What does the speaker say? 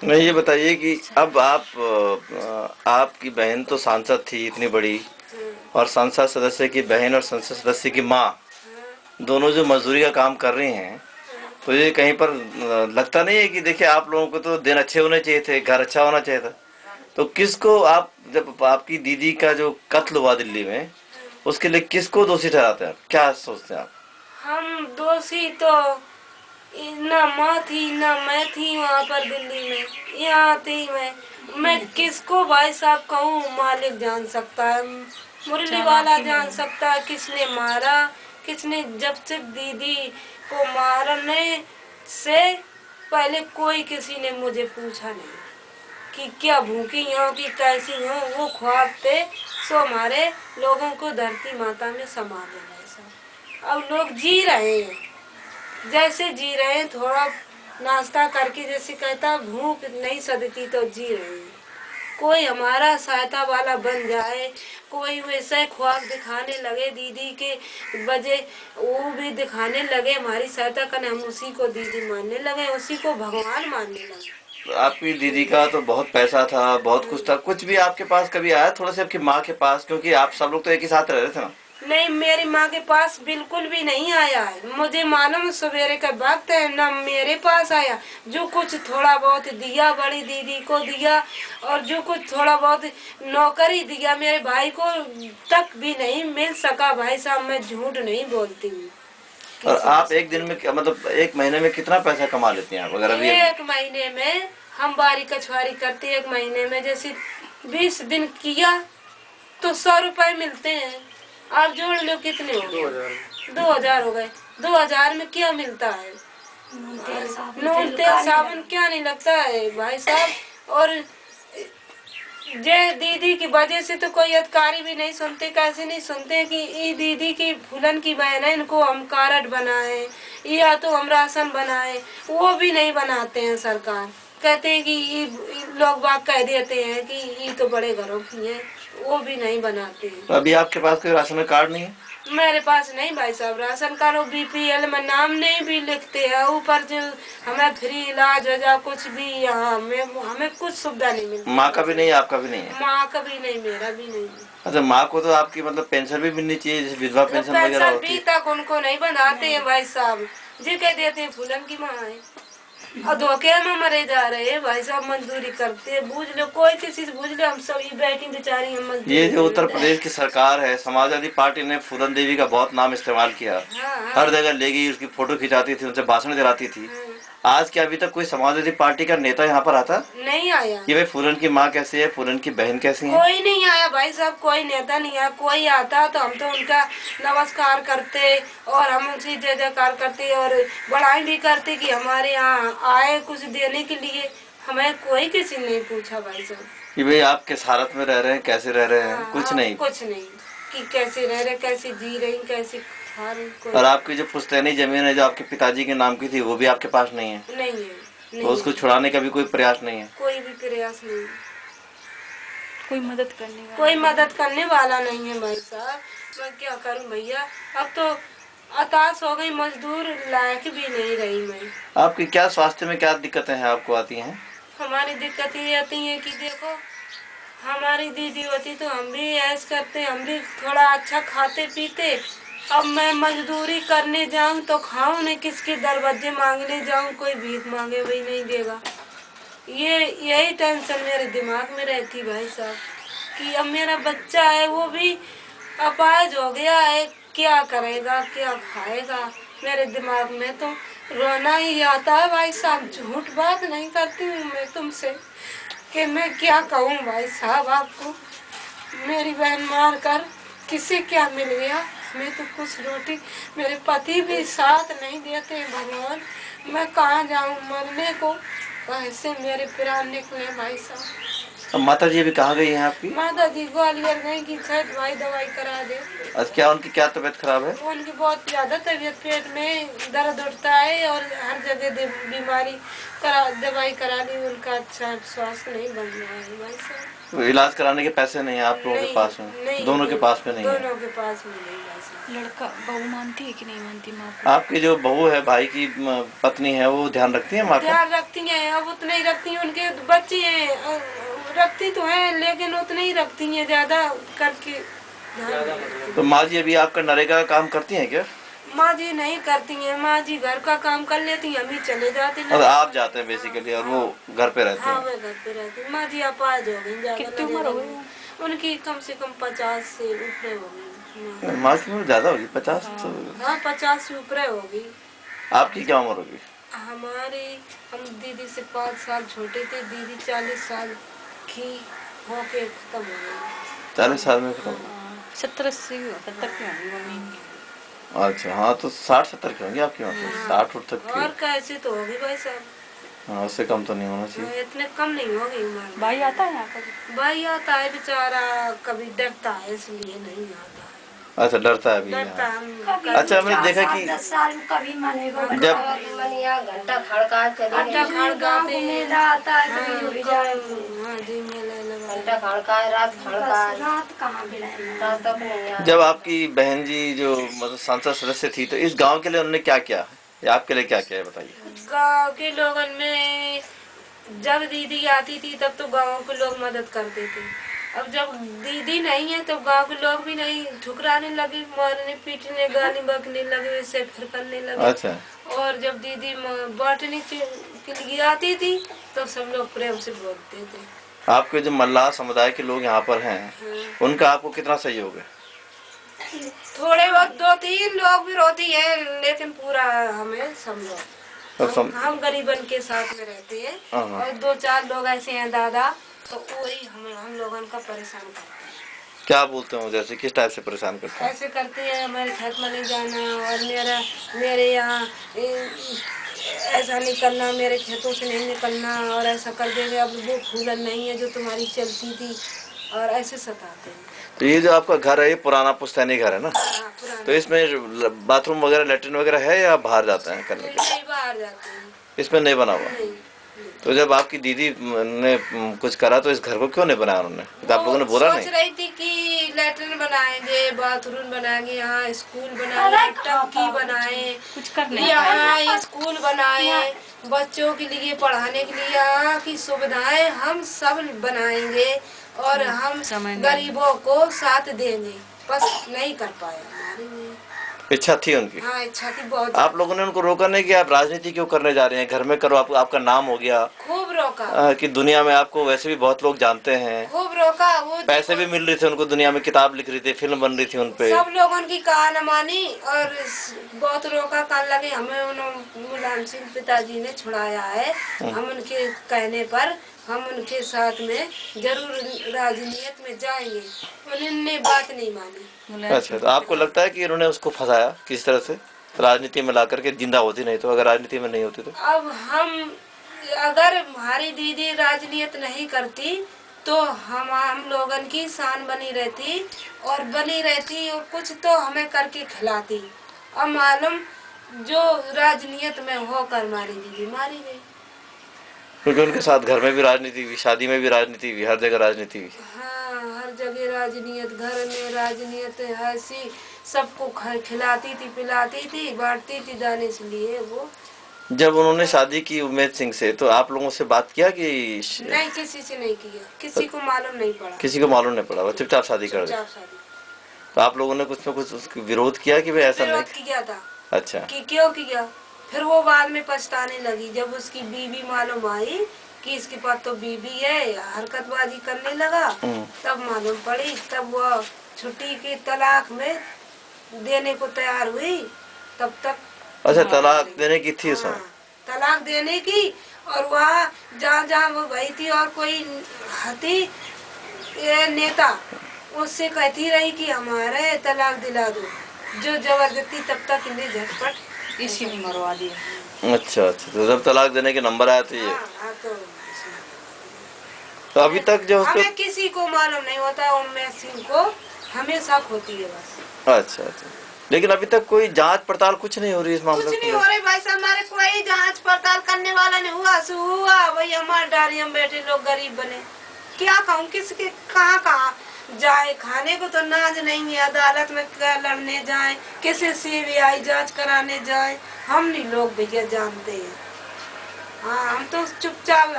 नहीं, ये बताइए कि अब आपकी बहन तो सांसद थी इतनी बड़ी, और संसद सदस्य की बहन और संसद सदस्य की माँ दोनों जो मजदूरी का काम कर रही हैं, तो ये कहीं पर लगता नहीं है कि देखिए आप लोगों को तो दिन अच्छे होने चाहिए थे, घर अच्छा होना चाहिए था। तो किसको आप, जब आपकी दीदी का जो कत्ल हुआ दिल्ली में, उसके लिए किसको दोषी ठहराते हैं, क्या सोचते हैं आप? हम दोषी तो ना माँ थी ना मैं थी वहाँ पर दिल्ली में, यहाँ थी मैं किसको भाई साहब कहूँ? मालिक जान सकता है, मुरली वाला जान सकता है किसने मारा, किसने। जब से दीदी को मारने से पहले कोई किसी ने मुझे पूछा नहीं कि क्या भूखी हो कि कैसी हो। वो ख्वाब थे सो हमारे लोगों को धरती माता में समा देना है सब। अब लोग जी रहे हैं जैसे जी रहे हैं, थोड़ा नाश्ता करके, जैसे कहता भूख नहीं सदती तो जी रहे हैं। कोई हमारा सहायता वाला बन जाए, कोई वैसे ख्वाब दिखाने लगे दीदी के वजह, वो भी दिखाने लगे हमारी सहायता करने, हम उसी को दीदी मानने लगे, उसी को भगवान मानने लगे। आपकी दीदी का तो बहुत पैसा था, बहुत कुछ था, कुछ भी आपके पास कभी आया थोड़ा से आपकी माँ के पास, क्योंकि आप सब लोग तो एक ही साथ रह रहे थे ना? नहीं, मेरी माँ के पास बिल्कुल भी नहीं आया है। मुझे मालूम सवेरे का वक्त है, ना मेरे पास आया। जो कुछ थोड़ा बहुत दिया बड़ी दीदी को दिया, और जो कुछ थोड़ा बहुत नौकरी दिया मेरे भाई को तक भी नहीं मिल सका। भाई साहब मैं झूठ नहीं बोलती हूँ और किसी आप एक दिन में मतलब एक महीने में कितना पैसा कमा लेती हैं आप, अगर अभी अभी? एक महीने में हम बारी कछवारी करते, एक महीने में जैसे 20 दिन किया तो 100 रुपए मिलते हैं। आप जोड़ लो कितने हो गए? 2000 हो गए। 2000 में क्या मिलता है? नून तेल साबुन क्या नहीं लगता है भाई साहब। और जय दीदी की वजह से तो कोई अधिकारी भी नहीं सुनते। कैसे नहीं सुनते कि ये दीदी की फूलन की बहन है, इनको हम कार्ड बनाए या तो हम राशन बनाए, वो भी नहीं बनाते हैं सरकार। कहते हैं कि ये लोग बाग कह देते हैं कि ये तो बड़े घरों की है, वो भी नहीं बनाते हैं। तो अभी आपके पास कोई राशन कार्ड नहीं है? मेरे पास नहीं भाई साहब राशन कार्ड, बीपीएल में नाम नहीं भी लिखते हैं ऊपर जो हमें फ्री इलाज हो जा कुछ भी, यहाँ हमें कुछ सुविधा नहीं मिलती। माँ का भी नहीं है, आपका भी नहीं है? माँ का भी नहीं, मेरा भी नहीं। अच्छा, माँ को तो आपकी मतलब पेंशन भी मिलनी चाहिए, जैसे विधवा तो पेंशन वगैरह पेंशन होती भी है। तक उनको नहीं बनाते हैं भाई साहब, जी कह देते हैं फूलन की माँ है, और धोखे में मरे जा रहे हैं भाई साहब। मजदूरी करते हैं, बूझ लो कोई किसी से बूझ लो, हम सब ये बैठी बेचारी हम ये मजदूरी जो उत्तर करें। प्रदेश की सरकार है, समाजवादी पार्टी ने फूलन देवी का बहुत नाम इस्तेमाल किया, हाँ हर हाँ जगह ले गई, उसकी फोटो खिंचाती थी, उनसे भाषण दिलाती थी। हाँ। आज क्या अभी तक कोई समाजवादी पार्टी का नेता यहाँ पर आता नहीं आया, कि भाई फूलन की माँ कैसी है, फूलन की बहन कैसी है? कोई नहीं आया भाई साहब, कोई नेता नहीं आया। कोई आता तो हम तो उनका नमस्कार करते और हम उनसे जय जयकार करते और बड़ाई भी करते कि हमारे यहाँ आए कुछ देने के लिए। हमें कोई किसी ने नहीं पूछा भाई साहब। कि भाई आप किस हालत में रह रहे हैं, कैसे रह रहे हैं, कुछ हाँ नहीं। कुछ नहीं कि कैसे रह रहे, कैसे जी रही, कैसे खा रही, और कोई आपकी जो पुश्तैनी जमीन है जो आपके पिताजी के नाम की थी, वो भी आपके पास नहीं है? नहीं है। तो नहीं उसको है, छुड़ाने का भी कोई प्रयास नहीं है? कोई भी प्रयास नहीं, कोई कोई मदद करने वाला नहीं है भाई साहब। मैं क्या करूं भैया, अब तो हताश हो गई, मजदूर लायक भी नहीं रही मैं। आपकी क्या स्वास्थ्य में क्या दिक्कतें हैं आपको आती हैं? हमारी दिक्कत ये आती है कि देखो, हमारी दीदी होती तो हम भी ऐश करते, हम भी थोड़ा अच्छा खाते पीते। अब मैं मजदूरी करने जाऊं तो खाऊं नहीं, किसके दरवाजे मांगने जाऊं, कोई भीख मांगे वही नहीं देगा। ये यही टेंशन मेरे दिमाग में रहती भाई साहब कि अब मेरा बच्चा है वो भी अपाहिज हो गया है, क्या करेगा क्या खाएगा। मेरे दिमाग में तो रोना ही आता है भाई साहब, झूठ बात नहीं करती हूँ मैं तुमसे कि मैं क्या कहूँ भाई साहब आपको। मेरी बहन मार कर किसे क्या मिल गया, मैं तो कुछ रोटी, मेरे पति भी साथ नहीं देते भगवान, मैं कहाँ जाऊँ मरने को, कैसे मेरे प्राण निकले भाई साहब। अब माता जी अभी कहाँ गई हैं आपकी? माता जी ग्वालियर गई कि शायद भाई दवाई करा दे। अच्छा, क्या उनकी क्या तबीयत खराब है? उनकी बहुत ज्यादा तबीयत, पेट में दर्द उठता है और हर जगह बीमारी करा, दवाई करा ली, उनका अच्छा स्वास्थ्य नहीं बन रहा है भाई साहब। तो इलाज कराने के पैसे नहीं है आप लोगों के नहीं, पास में? नहीं, दोनों के पास में नहीं है? दोनों के पास में नहीं भाई साहब। लड़का बहू मानती है कि नहीं मानती माँ को? आपकी जो बहू है, भाई की पत्नी है, वो ध्यान रखती है माँ का? ध्यान रखती हैं, अब उतने ही रखती हैं, उनके बच्चे हैं, रखती तो हैं लेकिन उतने ही रखती हैं, ज्यादा करके ध्यान नहीं रखती। तो माँ जी अभी आपका नरेगा का काम करती हैं क्या? माँ जी नहीं करती हैं, माँ जी घर का काम कर लेती हैं, हम ही चले जाते हैं। और आप जाते हैं बेसिकली और वो घर पे रहते हाँ, हैं? मैं घर पे रहती हूँ। माँ जी आप आज हो गई, कितनी उम्र हो गई? उनकी कम से कम 50 से ऊपर हो गई। माँ की उम्र ज्यादा होगी, 50 तो। हाँ, 50 से ऊपर होगी। आपकी क्या उम्र होगी? हमारे, हम दीदी से 5 साल छोटे थे, दीदी 40 साल की होके खत्म हो गई। 40 साल में खत्म? 70-80 70 की होंगी मम्मी। अच्छा, हाँ तो 60-70 की होंगी आपकी, मतलब 60 उठ तक की। और कैसे तो होगी भाई साहब। हाँ, उससे कम तो नहीं होना चाहिए। इतने कम नहीं होगी उम्र। भाई आता है यहाँ का? भाई आता है बेचारा, कभी डरता है इसलिए नहीं आता है। अच्छा, डरता है अभी डरता यहाँ? हम। अच्छा, हमने देखा कि 10 साल कभी मनेगा जब घंटा खड़का चले घंटा खड़काते मेला आता है हाँ, कभी रुक जाए हाँ जी, मेला लगा। घंटा खड़का है, रात खड़का है, रात कहाँ बिलाए रात तक नहीं आया। जब आपकी बहन जी जो मतलब संसद सदस्य थी, तो इस गांव के लिए उन्होंने क्या किया या आपके लिए क्या किया है, बताइए। गाँव के लोगों में जब दीदी आती थी तब तो गाँव के लोग मदद करते थे। अब जब दीदी नहीं है तो गांव के लोग भी नहीं, ठुकराने लगे, मारने पीटने गाली बकने लगे, वैसे फिर करने लगे। अच्छा, और जब दीदी बांटने के लिए आती थी तो सब लोग प्रेम से बोलते थे। आपके जो मल्लाह समुदाय के लोग यहाँ पर हैं, उनका आपको कितना सहयोग है? थोड़े बहुत 2-3 लोग भी रोती है, लेकिन पूरा हमें सब लोग, हम गरीबन के साथ में रहते हैं। हाँ। और 2-4 लोग ऐसे हैं दादा, तो वही हम लोगों का परेशान करते हैं। क्या बोलते हो, जैसे किस टाइप से परेशान करते हैं? ऐसे करते हैं, हमारे खेत में नहीं जाना और मेरे यहाँ ऐसा नहीं करना, मेरे खेतों से नहीं निकलना, और ऐसा कर देंगे, अब वो फूलन नहीं है जो तुम्हारी चलती थी, और ऐसे सताते हैं। तो ये जो आपका घर है, ये पुराना पुश्तैनी घर है ना? हाँ, पुराना। तो इसमें बाथरूम वगैरह, लेटरिन वगैरह है या बाहर जाते हैं करने के लिए? नहीं, बाहर जाते हैं। इसमें नहीं बना हुआ? नहीं। तो जब आपकी दीदी ने कुछ करा तो इस घर को क्यों नहीं बनाया उन्होंने? तो आप लोगों ने बोला नहीं? सोच रही थी कि लेटरिन बनाएंगे, बाथरूम बनाएंगे, यहाँ स्कूल बनाएंगे, टंकी बनाए, कुछ कर नहीं यहाँ स्कूल बनाए, बच्चों के लिए पढ़ाने के लिए यहाँ की सुविधाएं हम सब बनाएंगे और हम गरीबों को साथ देंगे, बस नहीं कर पाए हमारी में। इच्छा थी उनकी? हाँ, इच्छा थी बहुत। आप लोगों ने उनको रोका नहीं कि आप राजनीति क्यों करने जा रहे हैं, घर में करो, आपका नाम हो गया, खूब रोका। कि दुनिया में आपको वैसे भी बहुत लोग जानते हैं, खूब रोका। वो पैसे भी मिल रहे थे उनको, दुनिया में किताब लिख रही थी, फिल्म बन रही थी उनपे। सब लोगों की कहा न मानी और बहुत रोका कर लगे। हमें मुलायम सिंह पिताजी ने छुड़ाया है, हम उनके कहने पर हम उनके साथ में जरूर राजनीति में जाएंगे, उन्होंने बात नहीं मानी। अच्छा, तो आपको लगता है कि इन्होंने उसको फंसाया किस तरह से, राजनीति में ला करके? जिंदा होती नहीं तो, अगर राजनीति में नहीं होती तो? अब हम, अगर हमारी दीदी राजनीति नहीं करती तो हम लोगन की शान बनी रहती और कुछ तो हमें करके खिलाती। अब मालूम जो राजनीति में होकर हमारी दीदी मारी गई, क्योंकि उनके साथ घर में भी राजनीति हुई, शादी में भी राजनीति हुई, हर जगह राजनीति हुई। हाँ, हर जगह राजनीति, घर में राजनीति, ऐसी सबको खिलाती थी, पिलाती थी, बांटती थी दाने, इसलिए वो। जब उन्होंने शादी की उम्मेद सिंह से, तो आप लोगों से बात किया कि? नहीं, किसी से नहीं किया, किसी को मालूम नहीं पड़ा। किसी को मालूम नहीं पड़ा, वो चुपचाप शादी कर दी। चुपचाप शादी। तो आप लोगों ने कुछ न कुछ उसका विरोध किया कि भाई ऐसा नहीं? विरोध किया था। अच्छा, कि क्यों किया? फिर वो बाद में पछताने लगी, जब उसकी बीवी मालूम आई कि इसके पास तो बीवी है, हरकतबाजी करने लगा, तब मालूम पड़ी, तब वो छुट्टी की तलाक में देने को तैयार हुई। तब तक अच्छा, तलाक देने की थी उसमें? तलाक देने की, और वहाँ जहाँ वो गई थी और कोई हती नेता उससे कहती रही कि हमारे तलाक दिला दो, जो जबरदस्ती, तब तक इन्हें झटपट इसी ने मरवा दिया। अच्छा, तो जब तलाक देने के नंबर आया तो ये? हाँ, तो तो अभी तक जो उसको हमें किसी को मालूम नहीं होता, उम्मे सिंह को हमेशा होती है बस। अच्छा अच्छा, लेकिन अभी तक कोई जांच पड़ताल कुछ नहीं हो रही इस मामले कुछ नहीं को हो रही भाई साहब, हमारे कोई जांच पड़ताल करने वाला नहीं हुआ। सो हुआ भाई, हमारे डारी हम बैठे लोग गरीब बने, क्या कहूँ किसके कहाँ कहाँ जाए, खाने को तो नाज नहीं है, अदालत में क्या लड़ने जाए, किसी CBI जांच कराने जाए, हम नहीं लोग भैया जानते हैं। हाँ, हम तो चुपचाप